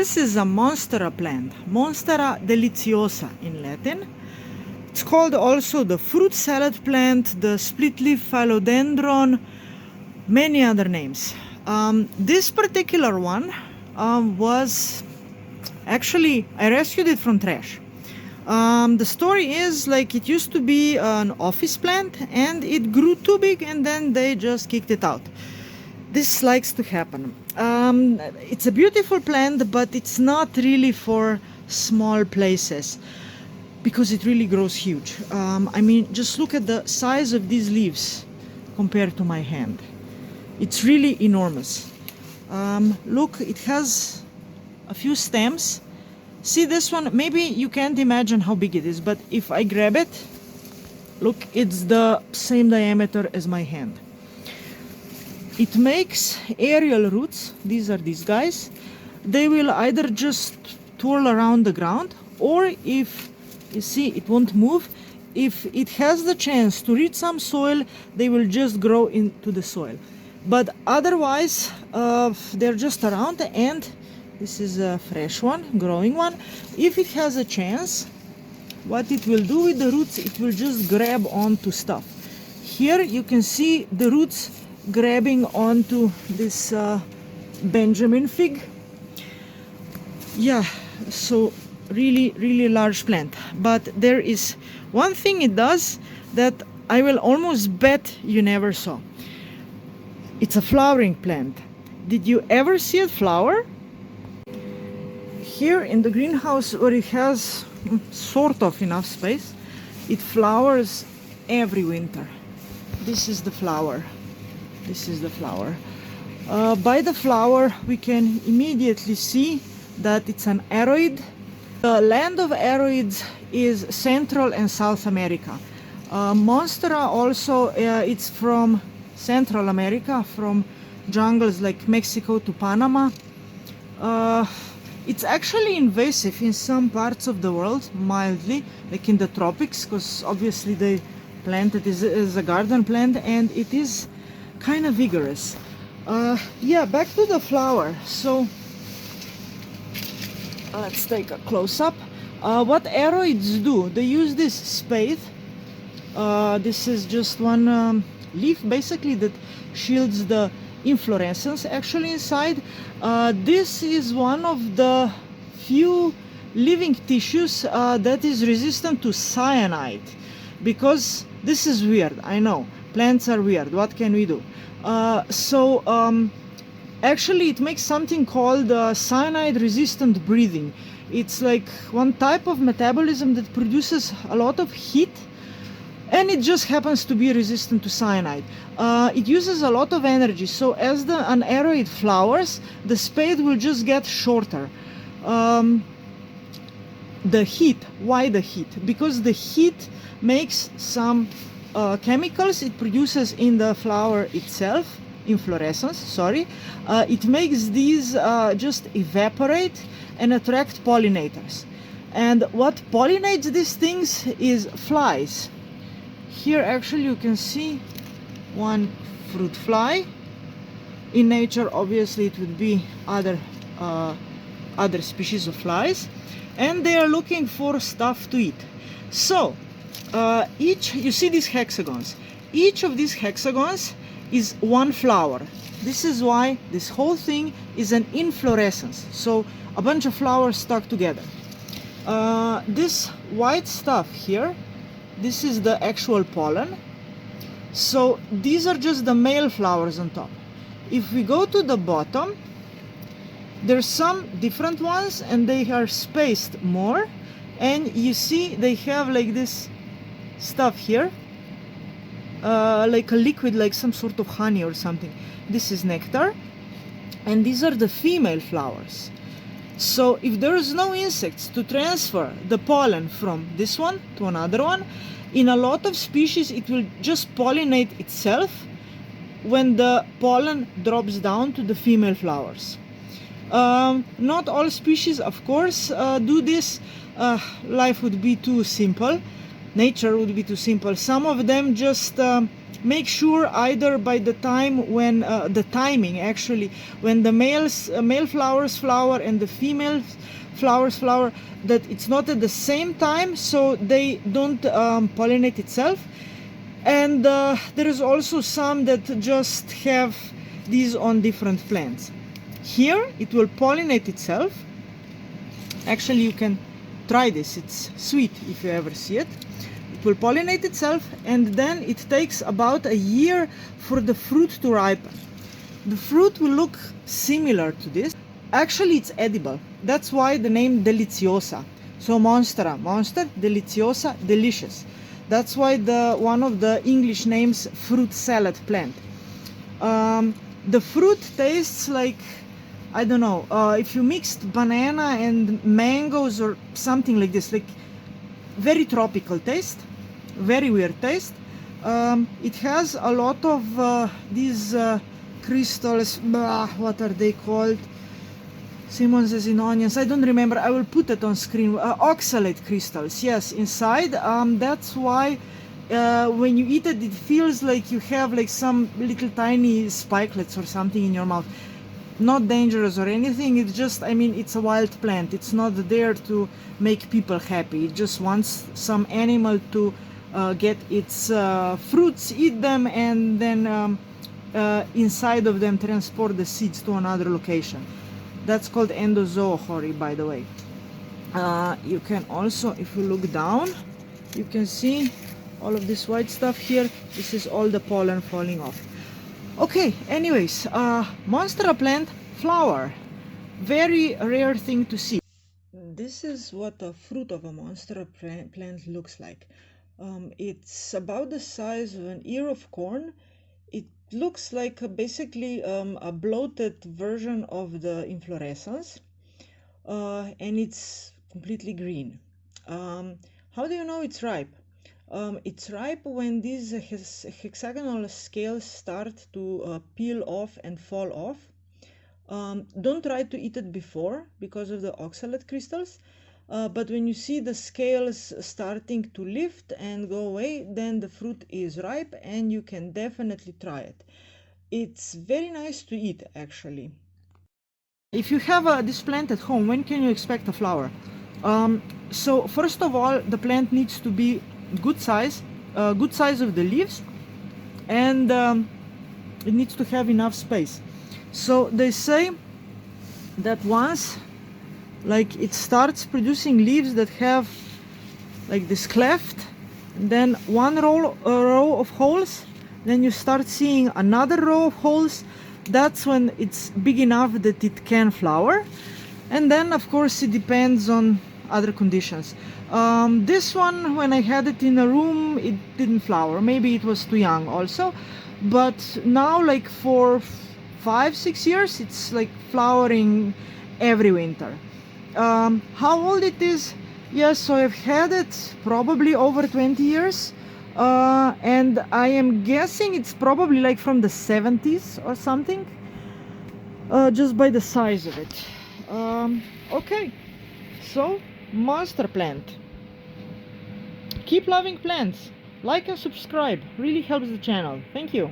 This is a Monstera plant, Monstera deliciosa in Latin. It's called also the fruit salad plant, the split leaf philodendron, many other names. This particular one was actually, I rescued it from trash. The story is like it used to be an office plant and it grew too big and then they just kicked it out. This likes to happen. It's a beautiful plant, but it's not really for small places because it really grows huge. I mean, just look at the size of these leaves compared to my hand. It's really enormous. Look, it has a few stems. See this one? Maybe you can't imagine how big it is, but if I grab it, look, it's the same diameter as my hand. It makes aerial roots. These are these guys. They will either just twirl around the ground, or if you see, it won't move. If it has the chance to reach some soil, they will just grow into the soil. But otherwise, they're just around, and this is a fresh one, growing one. If it has a chance, what it will do with the roots, it will just grab onto stuff. Here you can see the roots grabbing onto this Benjamin fig. Yeah, so really large plant. But there is one thing it does that I will almost bet you never saw. It's a flowering plant. Did you ever see it flower? Here in the greenhouse, where it has sort of enough space, it flowers every winter. This is the flower. This is the flower. By the flower, we can immediately see that it's an aroid. The land of aroids is Central and South America. Monstera also, it's from Central America, from jungles like Mexico to Panama. It's actually invasive in some parts of the world, mildly, like in the tropics, because obviously they plant it as a garden plant, and it is kind of vigorous. Yeah, back to the flower. So let's take a close-up. What aroids do, they use this spathe. This is just one leaf basically that shields the inflorescence actually inside. This is one of the few living tissues that is resistant to cyanide, because this is weird, I know, plants are weird, what can we do? Actually it makes something called cyanide resistant breathing. It's like one type of metabolism that produces a lot of heat, and it just happens to be resistant to cyanide. It uses a lot of energy, so as an aroid flowers, the spathe will just get shorter. The heat, why the heat? Because the heat makes some chemicals it produces in the flower itself, inflorescence, sorry. It makes these just evaporate and attract pollinators. And what pollinates these things is flies. Here actually you can see one fruit fly. In nature obviously it would be other species of flies, and they are looking for stuff to eat. So you see these hexagons. Each of these hexagons is one flower. This is why this whole thing is an inflorescence, so a bunch of flowers stuck together. This white stuff here, this is the actual pollen. So these are just the male flowers on top. If we go to the bottom, there's some different ones and they are spaced more, and you see they have like this stuff here, like a liquid, like some sort of honey or something. This is nectar, and these are the female flowers. So if there is no insects to transfer the pollen from this one to another one, in a lot of species it will just pollinate itself when the pollen drops down to the female flowers. Not all species, of course, do this. Life would be too simple. Nature would be too simple. Some of them just make sure either by the time when the timing actually, when the male flowers flower and the female flowers flower, that it's not at the same time, so they don't pollinate itself. And there is also some that just have these on different plants. Here it will pollinate itself. Actually, you can try this, it's sweet if you ever see it. It will pollinate itself, and then it takes about a year for the fruit to ripen. The fruit will look similar to this. Actually, it's edible. That's why the name Deliziosa. So Monstera, monster, Deliziosa, delicious. That's why one of the English names, fruit salad plant. The fruit tastes like, I don't know, if you mixed banana and mangoes or something like this, like very tropical taste, very weird taste. It has a lot of these crystals, what are they called? Simon says in onions, I don't remember, I will put it on screen. Oxalate crystals, yes, inside. That's why when you eat it, it feels like you have like some little tiny spikelets or something in your mouth. Not dangerous or anything, it's just, I mean, it's a wild plant. It's not there to make people happy. It just wants some animal to get its fruits, eat them, and then inside of them transport the seeds to another location. That's called endozoochory, by the way. You can also, if you look down, you can see all of this white stuff here. This is all the pollen falling off. Okay, anyways, Monstera plant flower, very rare thing to see. This is what a fruit of a Monstera plant looks like. It's about the size of an ear of corn. It looks like basically a bloated version of the inflorescence, and it's completely green. How do you know it's ripe? It's ripe when these hexagonal scales start to peel off and fall off. Don't try to eat it before because of the oxalate crystals, but when you see the scales starting to lift and go away, then the fruit is ripe and you can definitely try it. It's very nice to eat, actually. If you have this plant at home, when can you expect a flower? So first of all, the plant needs to be good size of the leaves, and it needs to have enough space. So they say that once like it starts producing leaves that have like this cleft, then one row of holes, then you start seeing another row of holes. That's when it's big enough that it can flower. And then of course it depends on other conditions. This one, when I had it in a room, it didn't flower. Maybe it was too young also, but now like for 5-6 years it's like flowering every winter. How old it is? Yes, so I've had it probably over 20 years, and I am guessing it's probably like from the 70s or something, just by the size of it. Okay, so monster plant. Keep loving plants. Like and subscribe, really helps the channel. Thank you.